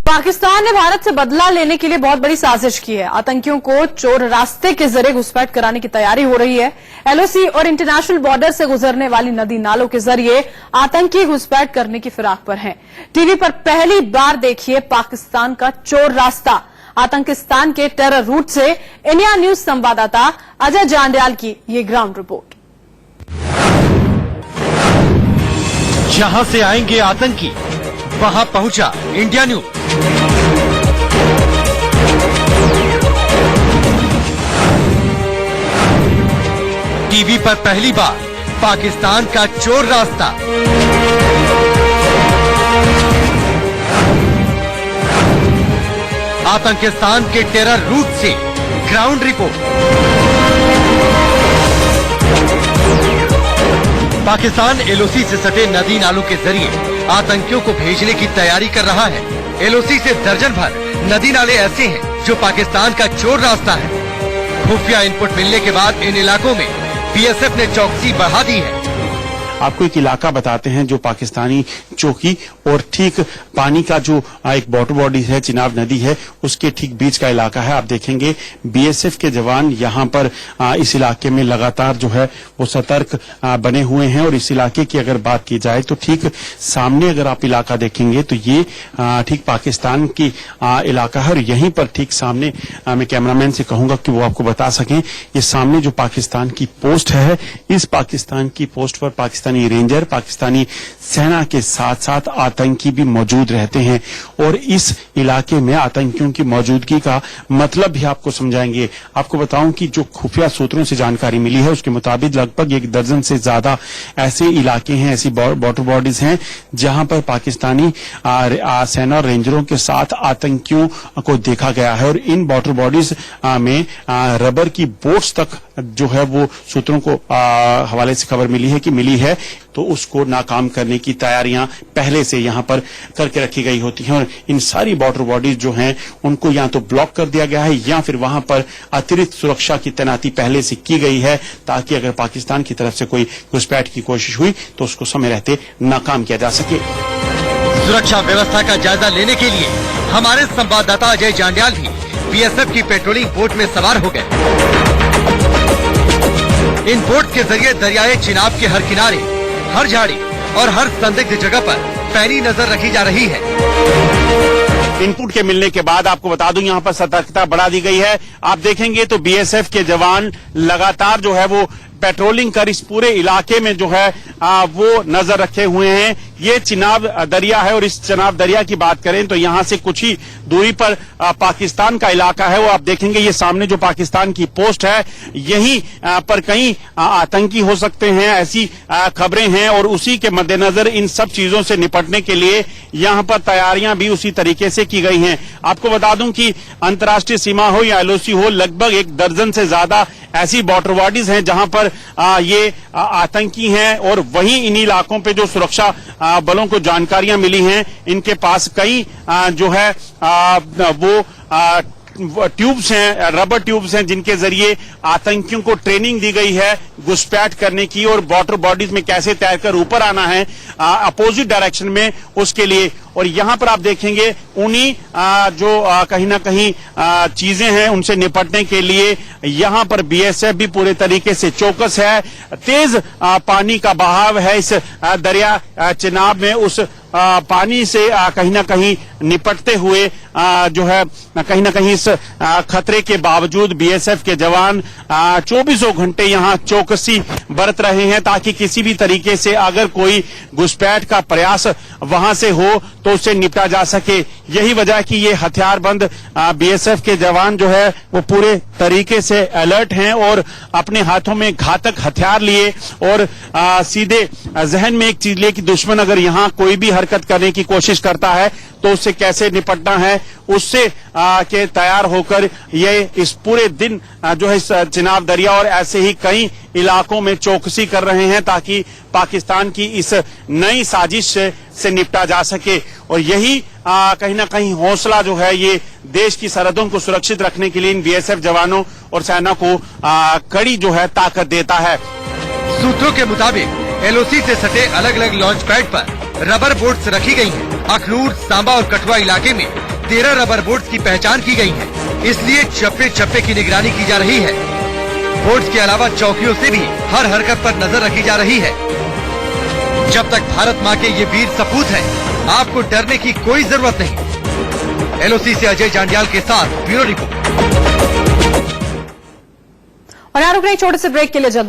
पाकिस्तान ने भारत से बदला लेने के लिए बहुत बड़ी साजिश की है। आतंकियों को चोर रास्ते के जरिए घुसपैठ कराने की तैयारी हो रही है। एलओसी और इंटरनेशनल बॉर्डर से गुजरने वाली नदी नालों के जरिए आतंकी घुसपैठ करने की फिराक पर हैं। टीवी पर पहली बार देखिए पाकिस्तान का चोर रास्ता। आतंकिस्तान के टेरर रूट से इंडिया न्यूज संवाददाता अजय जांड्याल की ये ग्राउंड रिपोर्ट। जहां से आएंगे आतंकी, वहां पहुंचा इंडिया न्यूज। टीवी पर पहली बार पाकिस्तान का चोर रास्ता। आतंकिस्तान के टेरर रूट से ग्राउंड रिपोर्ट। पाकिस्तान एलओसी से सटे नदी नालों के जरिए आतंकियों को भेजने की तैयारी कर रहा है। एलओसी से दर्जन भर नदी नाले ऐसे हैं जो पाकिस्तान का चोर रास्ता है। खुफिया इनपुट मिलने के बाद इन इलाकों में बीएसएफ ने चौकसी बढ़ा दी है। आपको एक इलाका बताते हैं जो पाकिस्तानी चौकी और ठीक पानी का जो एक वाटर बॉडी है, चिनाब नदी है, उसके ठीक बीच का इलाका है। आप देखेंगे बीएसएफ के जवान यहाँ पर इस इलाके में लगातार जो है वो सतर्क बने हुए हैं। और इस इलाके की अगर बात की जाए तो ठीक सामने अगर आप इलाका देखेंगे तो ये ठीक पाकिस्तान की इलाका है। और यहीं पर ठीक सामने मैं कैमरामैन से कहूंगा कि वो आपको बता सकें, ये सामने जो पाकिस्तान की पोस्ट है, इस पाकिस्तान की पोस्ट पर पाकिस्तानी रेंजर, पाकिस्तानी सेना के साथ साथ आतंकी भी मौजूद रहते हैं। और इस इलाके में आतंकियों की मौजूदगी का मतलब भी आपको समझाएंगे। आपको बताऊं कि जो खुफिया सूत्रों से जानकारी मिली है उसके मुताबिक लगभग 1 दर्जन से ज्यादा ऐसे इलाके हैं, ऐसी वाटर बॉडीज हैं जहां पर पाकिस्तानी सेना और रेंजरों के साथ आतंकियों को देखा गया है। और इन वाटर बॉडीज में रबर की बोट्स तक जो है वो सूत्रों को हवाले से खबर मिली है तो उसको नाकाम करने की तैयारियां पहले से यहां पर करके रखी गई होती हैं। और इन सारी वाटर बॉडीज जो हैं उनको या तो ब्लॉक कर दिया गया है या फिर वहां पर अतिरिक्त सुरक्षा की तैनाती पहले से की गई है ताकि अगर पाकिस्तान की तरफ से कोई घुसपैठ की कोशिश हुई तो उसको समय रहते नाकाम किया जा सके। सुरक्षा व्यवस्था का जायजा लेने के लिए हमारे संवाददाता अजय जांड्याल भी बीएसएफ की पेट्रोलिंग बोट में सवार हो गए। इन बोट के जरिए दरियाए चिनाब के हर किनारे, हर झाड़ी और हर संदिग्ध जगह पर पैनी नजर रखी जा रही है। इनपुट के मिलने के बाद आपको बता दूं यहां पर सतर्कता बढ़ा दी गई है। आप देखेंगे तो बीएसएफ के जवान लगातार जो है वो पेट्रोलिंग कर इस पूरे इलाके में जो है वो नजर रखे हुए हैं। ये चिनाब दरिया है और इस चिनाब दरिया की बात करें तो यहां से कुछ ही दूरी पर पाकिस्तान का इलाका है। वो आप देखेंगे ये सामने जो पाकिस्तान की पोस्ट है, यहीं पर कहीं आतंकी हो सकते हैं, ऐसी खबरें हैं। और उसी के मद्देनजर इन सब चीजों से निपटने के लिए यहां पर तैयारियां भी उसी तरीके से की गई हैं। आपको बता दूं कि अंतर्राष्ट्रीय सीमा हो या एलओसी हो, लगभग 1 दर्जन से ज्यादा ऐसी वाटर बॉडीज हैं जहां पर ये आतंकी हैं। और वहीं इन इलाकों पे जो सुरक्षा बलों को जानकारियां मिली हैं, इनके पास कई जो है वो ट्यूब्स हैं, रबर ट्यूब्स हैं जिनके जरिए आतंकियों को ट्रेनिंग दी गई है घुसपैठ करने की और वाटर बॉडीज में कैसे तैरकर ऊपर आना है अपोजिट डायरेक्शन में, उसके लिए। और यहां पर आप देखेंगे उन्हीं जो कहीं ना कहीं चीजें हैं उनसे निपटने के लिए यहां पर बीएसएफ भी पूरे तरीके से चौकस है। तेज पानी का बहाव है इस दरिया चिनाब में। उस पानी से कहीं ना कहीं निपटते हुए जो है कहीं ना कहीं इस खतरे के बावजूद बीएसएफ के जवान 24 घंटे यहां चौकसी बरत रहे हैं ताकि किसी भी तरीके से अगर कोई घुसपैठ का प्रयास वहां से हो तो उससे निपटा जा सके। यही वजह है कि ये हथियारबंद बीएसएफ के जवान जो है वो पूरे तरीके से अलर्ट हैं और अपने हाथों में घातक हथियार लिए और सीधे जहन में एक चीज लिए कि दुश्मन अगर यहां कोई भी हरकत करने की कोशिश करता है तो उससे कैसे निपटना है, उससे के तैयार होकर ये इस पूरे दिन जो है इस चिनाब दरिया और ऐसे ही कई इलाकों में चौकसी कर रहे हैं ताकि पाकिस्तान की इस नई साजिश से निपटा जा सके। और यही कहीं ना कहीं हौसला जो है ये देश की सरहदों को सुरक्षित रखने के लिए इन बीएसएफ जवानों और सेना को कड़ी जो है ताकत देता है। सूत्रों के मुताबिक एलओसी से सटे अलग अलग लॉन्च पैड पर रबर बोट्स रखी गई हैं। अखनूर, सांबा और कठुआ इलाके में 13 रबर बोट्स की पहचान की गई है, इसलिए चप्पे चप्पे की निगरानी की जा रही है। बोट्स के अलावा चौकियों से भी हर हरकत पर नजर रखी जा रही है। जब तक भारत माँ के ये वीर सपूत हैं, आपको डरने की कोई जरूरत नहीं। एलओसी से अजय जांडियाल के साथ ब्यूरो रिपोर्ट। और यहाँ रुक रहे हैं छोटे से ब्रेक के लिए, जल्द